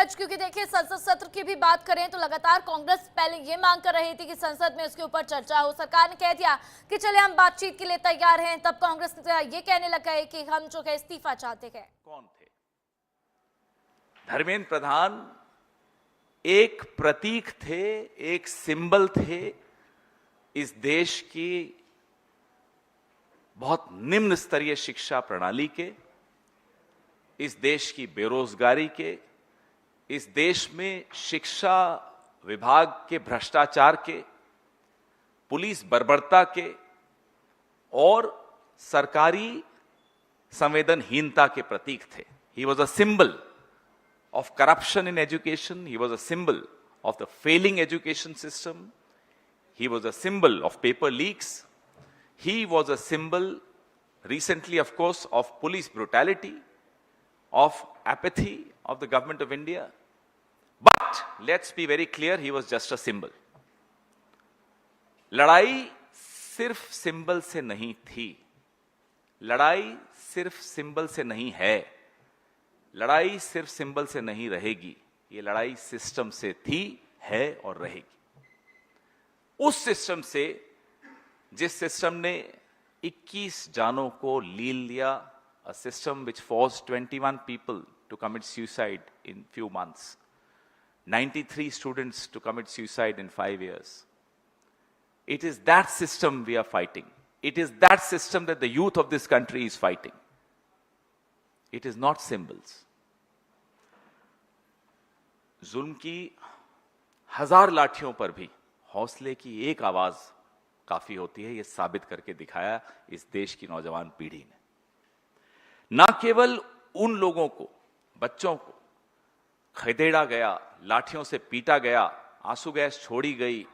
नीरज, क्योंकि देखिए संसद सत्र की भी बात करें तो लगातार कांग्रेस पहले ये मांग कर रही थी कि संसद में उसके ऊपर चर्चा हो। सरकार ने कह दिया कि चले हम बातचीत के लिए तैयार हैं, तब कांग्रेस ये कहने लग गए कि हम जो है इस्तीफा चाहते हैं। कौन थे? धर्मेंद्र प्रधान एक प्रतीक थे, एक सिंबल थे इस देश की बहुत निम्न स्तरीय शिक्षा प्रणाली के, इस देश की बेरोजगारी के, इस देश में शिक्षा विभाग के भ्रष्टाचार के, पुलिस बर्बरता के और सरकारी संवेदनहीनता के प्रतीक थे। He was a symbol of corruption in education. He was a symbol of the failing education system. He was a symbol of paper leaks. He was a symbol, recently of course, of police brutality, of apathy of the government of India. But let's be very clear, he was just a symbol. लड़ाई सिर्फ symbol से नहीं थी, लड़ाई सिर्फ symbol से नहीं है, लड़ाई सिर्फ सिंबल से नहीं रहेगी, ये लड़ाई सिस्टम से थी, है और रहेगी। उस सिस्टम से, जिस सिस्टम ने 21 जानों को लील लिया, a system which forced 21 people to commit suicide in few months, 93 students to commit suicide in 5 years. It is that system we are fighting. It is that system that the youth of this country is fighting. It is not symbols. जुल्म की 1000 लाठियों पर भी हौसले की एक आवाज काफी होती है, यह साबित करके दिखाया इस देश की नौजवान पीढ़ी ने। ना केवल उन लोगों को, बच्चों को खदेड़ा गया, लाठियों से पीटा गया, आंसू गैस छोड़ी गई,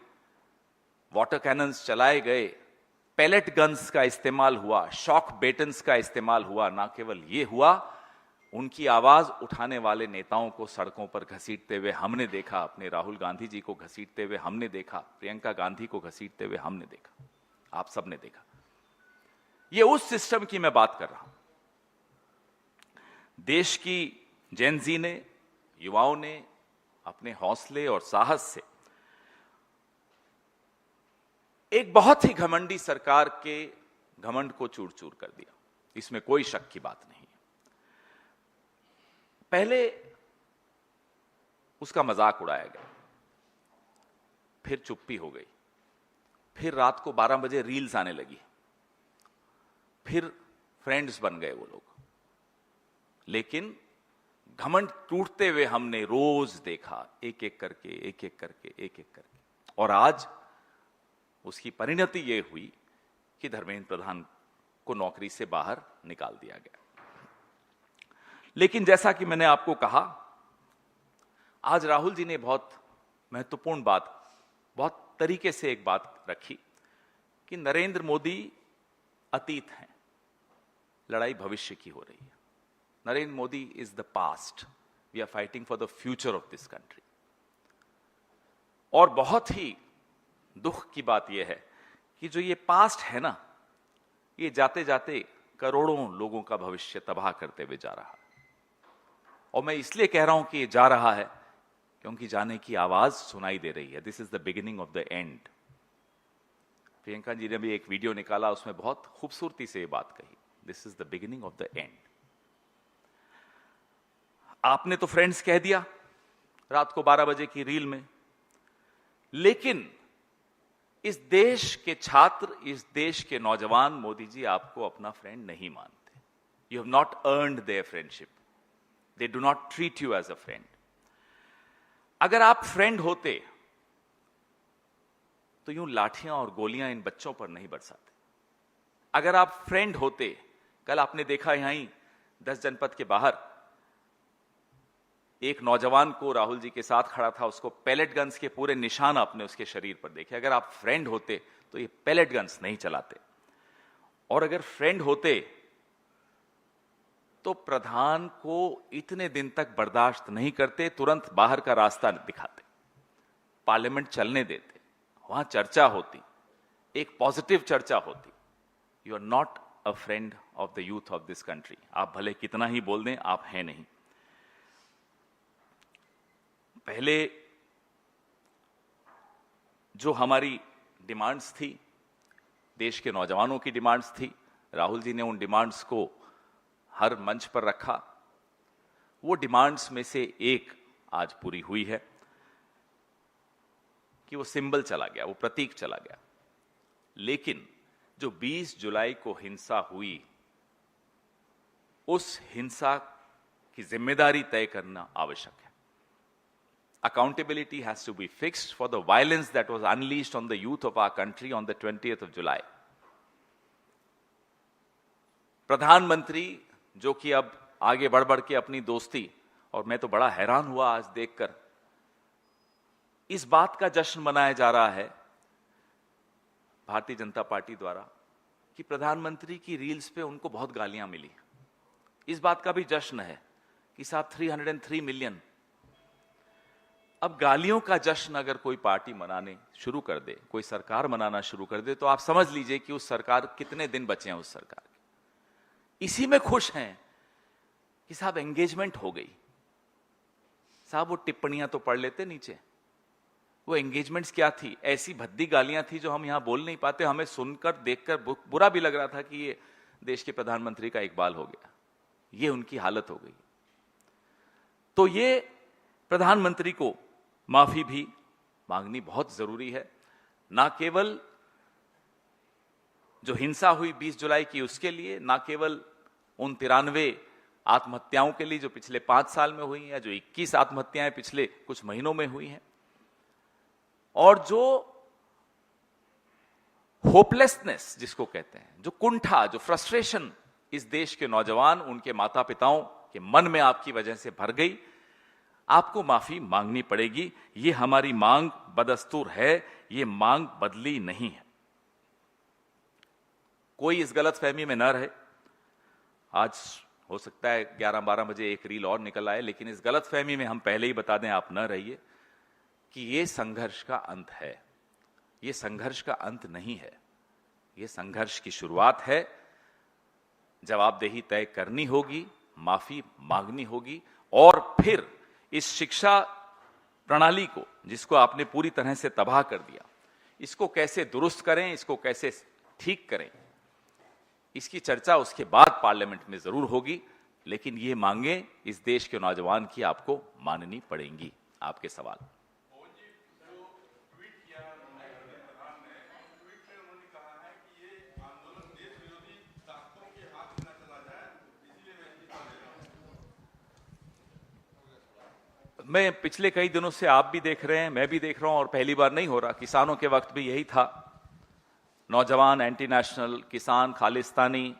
वाटर कैनन्स चलाए गए, पैलेट गन्स का इस्तेमाल हुआ, शॉक बेटन्स का इस्तेमाल हुआ, ना केवल यह हुआ, उनकी आवाज उठाने वाले नेताओं को सड़कों पर घसीटते हुए हमने देखा। अपने राहुल गांधी जी को घसीटते हुए हमने देखा, प्रियंका गांधी को घसीटते हुए हमने देखा, आप सबने देखा। यह उस सिस्टम की मैं बात कर रहा हूं। देश की जेन-ज़ी ने, युवाओं ने अपने हौसले और साहस से एक बहुत ही घमंडी सरकार के घमंड को चूर-चूर कर दिया, इसमें कोई शक की बात नहीं है। पहले उसका मजाक उड़ाया गया, फिर चुप्पी हो गई, फिर रात को 12 बजे रील्स आने लगी, फिर फ्रेंड्स बन गए वो लोग। लेकिन घमंड टूटते हुए हमने रोज देखा, एक एक करके, एक एक करके, एक एक करके, और आज उसकी परिणति यह हुई कि धर्मेंद्र प्रधान को नौकरी से बाहर निकाल दिया गया। लेकिन जैसा कि मैंने आपको कहा, आज राहुल जी ने बहुत महत्वपूर्ण बात, बहुत तरीके से एक बात रखी कि नरेंद्र मोदी अतीत हैं, लड़ाई भविष्य की हो रही है। Narendra Modi is the past, we are fighting for the future of this country. और बहुत ही दुख की बात यह है कि जो ये पास्ट है ना, ये जाते जाते करोड़ों लोगों का भविष्य तबाह करते हुए जा रहा है। और मैं इसलिए कह रहा हूं कि ये जा रहा है क्योंकि जाने की आवाज सुनाई दे रही है। This is the beginning of the end. Priyanka ji ने भी एक वीडियो निकाला, उसमें बहुत खूबसूरती से ये बात कही, this is the beginning of the and. आपने तो फ्रेंड्स कह दिया रात को 12 बजे की रील में, लेकिन इस देश के छात्र, इस देश के नौजवान मोदी जी आपको अपना फ्रेंड नहीं मानते। You have not earned their friendship, they do not treat you as a friend. अगर आप फ्रेंड होते तो यूं लाठियां और गोलियां इन बच्चों पर नहीं बरसाते। अगर आप फ्रेंड होते, कल आपने देखा यहीं 10 जनपद के बाहर एक नौजवान को, राहुल जी के साथ खड़ा था, उसको पैलेट गन्स के पूरे निशान आपने उसके शरीर पर देखे। अगर आप फ्रेंड होते तो ये पैलेट गन्स नहीं चलाते, और अगर फ्रेंड होते तो प्रधान को इतने दिन तक बर्दाश्त नहीं करते, तुरंत बाहर का रास्ता दिखाते, पार्लियामेंट चलने देते, वहां चर्चा होती, एक पॉजिटिव चर्चा होती। You are not a friend of the youth of this country. आप भले कितना ही बोल दें, आप हैं नहीं। पहले जो हमारी डिमांड्स थी, देश के नौजवानों की डिमांड्स थी, राहुल जी ने उन डिमांड्स को हर मंच पर रखा। वो डिमांड्स में से एक आज पूरी हुई है कि वो सिंबल चला गया, वो प्रतीक चला गया। लेकिन जो 20 जुलाई को हिंसा हुई, उस हिंसा की जिम्मेदारी तय करना आवश्यक है। Accountability has to be fixed for the violence that was unleashed on the youth of our country on the 20th of July. प्रधानमंत्री जो कि अब आगे बढ़ बढ़ के अपनी दोस्ती, और मैं तो बड़ा हैरान हुआ आज देखकर, इस बात का जश्न मनाया जा रहा है भारतीय जनता पार्टी द्वारा कि प्रधानमंत्री की रील्स पे उनको बहुत गालियां मिली। इस बात का भी जश्न है कि साहब 303 मिलियन। अब गालियों का जश्न अगर कोई पार्टी मनाने शुरू कर दे, कोई सरकार मनाना शुरू कर दे, तो आप समझ लीजिए कि उस सरकार, कितने दिन बचे हैं उस सरकार के। इसी में खुश हैं कि साहब एंगेजमेंट हो गई। साहब वो टिप्पणियां तो पढ़ लेते नीचे, वो एंगेजमेंट्स क्या थी? ऐसी भद्दी गालियां थी जो हम यहां बोल नहीं पाते। हमें सुनकर देखकर बुरा भी लग रहा था कि ये देश के प्रधानमंत्री का इकबाल हो गया, ये उनकी हालत हो गई। तो ये प्रधानमंत्री को माफी भी मांगनी बहुत जरूरी है, ना केवल जो हिंसा हुई 20 जुलाई की उसके लिए, ना केवल उन 93 आत्महत्याओं के लिए जो पिछले 5 साल में हुई हैं, जो 21 आत्महत्याएं पिछले कुछ महीनों में हुई हैं, और जो होपलेसनेस जिसको कहते हैं, जो कुंठा, जो फ्रस्ट्रेशन इस देश के नौजवान, उनके माता पिताओं के मन में आपकी वजह से भर गई, आपको माफी मांगनी पड़ेगी। ये हमारी मांग बदस्तूर है, ये मांग बदली नहीं है। कोई इस गलतफहमी में न रहे। आज हो सकता है 11-12 बजे एक रील और निकल आए, लेकिन इस गलतफहमी में हम पहले ही बता दें, आप न रहिए कि ये संघर्ष का अंत है। ये संघर्ष का अंत नहीं है, ये संघर्ष की शुरुआत है। जवाबदेही तय करनी होगी, माफी मांगनी होगी, और फिर इस शिक्षा प्रणाली को, जिसको आपने पूरी तरह से तबाह कर दिया, इसको कैसे दुरुस्त करें, इसको कैसे ठीक करें, इसकी चर्चा उसके बाद पार्लियामेंट में जरूर होगी। लेकिन ये मांगे इस देश के नौजवान की आपको माननी पड़ेंगी। आपके सवाल। मैं पिछले कई दिनों से, आप भी देख रहे हैं, मैं भी देख रहा हूं, और पहली बार नहीं हो रहा, किसानों के वक्त भी यही था। नौजवान एंटी नेशनल, किसान खालिस्तानी,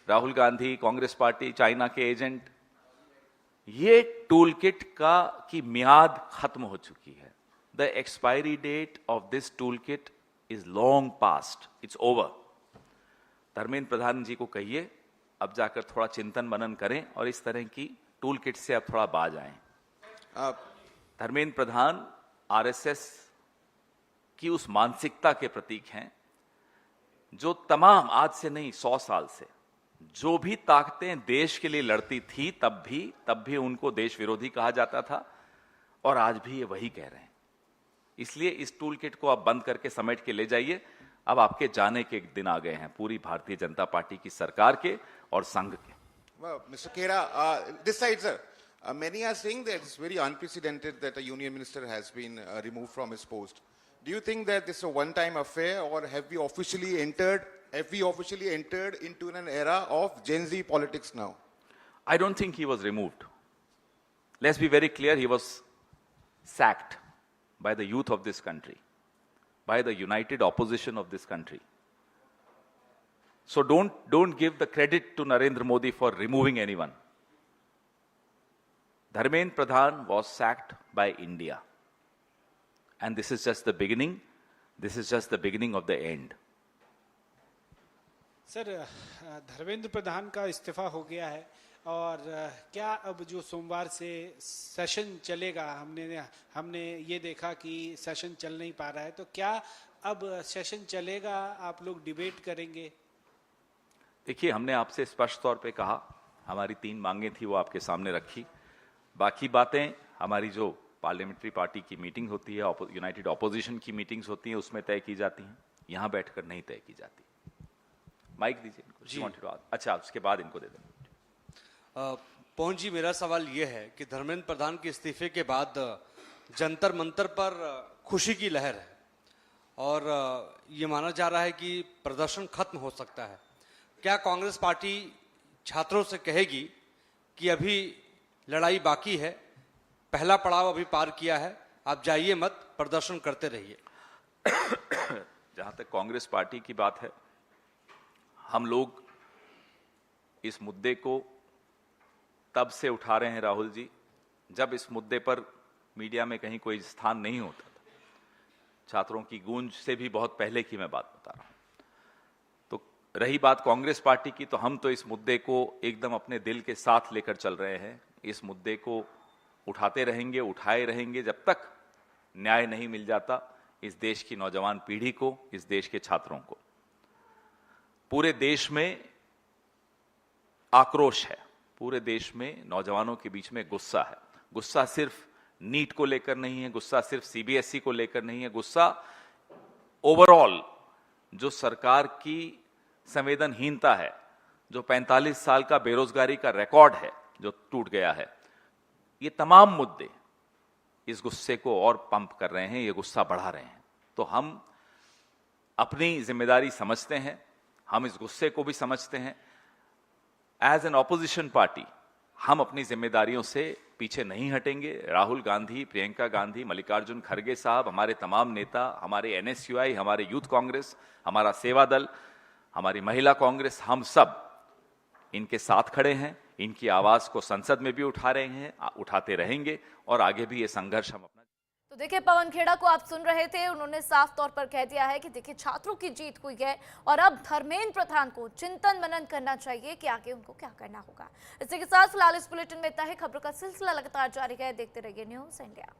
राहुल गांधी, कांग्रेस पार्टी, चाइना के एजेंट, ये टूल किट की मियाद खत्म हो चुकी है। The expiry date of this tool kit is long past, it's over. Dharmendra Pradhan ji को कहिए अब जाकर थोड़ा चिंतन मनन करें और इस तरह की टूल किट से अब थोड़ा बाज आएं। धर्मेंद्र प्रधान आरएसएस की उस मानसिकता के प्रतीक हैं जो तमाम, आज से नहीं 100 साल से, जो भी ताकतें देश के लिए लड़ती थी तब भी उनको देश विरोधी कहा जाता था, और आज भी ये वही कह रहे हैं। इसलिए इस टूल किट को आप बंद करके समेट के ले जाइए। अब आपके जाने के दिन आ गए हैं पूरी भारतीय जनता पार्टी की सरकार के और संघ के। Well, Mr. Khera, this side, sir. Many are saying that it's very unprecedented that a union minister has been removed from his post. Do you think that this is a one-time affair, or have we officially entered into an era of Gen Z politics now? I don't think he was removed. Let's be very clear, he was sacked by the youth of this country, by the united opposition of this country. So don't give the credit to Narendra Modi for removing anyone. Dharmendra Pradhan was sacked by India. And this is just the beginning. This is just the beginning of the end. Sir, Dharmendra Pradhan का इस्तीफा हो गया है, और क्या अब जो सोमवार से सेशन चलेगा, हमने ये देखा कि सेशन चल नहीं पा रहा है, तो क्या अब सेशन चलेगा, आप लोग डिबेट करेंगे? देखिए, हमने आपसे स्पष्ट तौर पे कहा, हमारी 3 मांगे थी वो आपके सामने रखी। बाकी बातें हमारी जो पार्लियामेंट्री पार्टी की मीटिंग होती है, यूनाइटेड ऑपोजिशन की मीटिंग्स होती हैं, उसमें तय की जाती हैं, यहाँ बैठकर नहीं तय की जाती। माइक दीजिए इनको। जी। अच्छा, उसके बाद इनको दे दें। पवन जी, मेरा सवाल ये है कि धर्मेंद्र प्रधान के इस्तीफे के बाद जंतर मंतर पर खुशी की लहर है और ये माना जा रहा है कि प्रदर्शन खत्म हो सकता है। क्या कांग्रेस पार्टी छात्रों से कहेगी कि अभी लड़ाई बाकी है, पहला पड़ाव अभी पार किया है, आप जाइए मत, प्रदर्शन करते रहिए? जहां तक कांग्रेस पार्टी की बात है, हम लोग इस मुद्दे को तब से उठा रहे हैं राहुल जी, जब इस मुद्दे पर मीडिया में कहीं कोई स्थान नहीं होता था। छात्रों की गूंज से भी बहुत पहले की मैं बात बता रहा हूं। तो रही बात कांग्रेस पार्टी की, तो हम तो इस मुद्दे को एकदम अपने दिल के साथ लेकर चल रहे हैं। इस मुद्दे को उठाते रहेंगे, उठाए रहेंगे, जब तक न्याय नहीं मिल जाता इस देश की नौजवान पीढ़ी को, इस देश के छात्रों को। पूरे देश में आक्रोश है, पूरे देश में नौजवानों के बीच में गुस्सा है। गुस्सा सिर्फ नीट को लेकर नहीं है, गुस्सा सिर्फ सीबीएसई को लेकर नहीं है, गुस्सा ओवरऑल जो सरकार की संवेदनहीनता है, जो 45 साल का बेरोजगारी का रिकॉर्ड है जो टूट गया है, ये तमाम मुद्दे इस गुस्से को और पंप कर रहे हैं, ये गुस्सा बढ़ा रहे हैं। तो हम अपनी जिम्मेदारी समझते हैं, हम इस गुस्से को भी समझते हैं। एज एन ऑपोजिशन पार्टी हम अपनी जिम्मेदारियों से पीछे नहीं हटेंगे। राहुल गांधी, प्रियंका गांधी, मल्लिकार्जुन खड़गे साहब, हमारे तमाम नेता, हमारे एनएसयूआई, हमारे यूथ कांग्रेस, हमारा सेवा दल, हमारी महिला कांग्रेस, हम सब इनके साथ खड़े हैं। इनकी आवाज को संसद में भी उठा रहे हैं, उठाते रहेंगे और आगे भी ये संघर्ष हम अपना। तो देखिए, पवन खेड़ा को आप सुन रहे थे, उन्होंने साफ तौर पर कह दिया है कि देखिए छात्रों की जीत हुई है और अब धर्मेंद्र प्रधान को चिंतन मनन करना चाहिए कि आगे उनको क्या करना होगा। इसी के साथ फिलहाल इस बुलेटिन में इतना ही। खबरों का सिलसिला लगातार जारी है, देखते रहिए न्यूज़ इंडिया।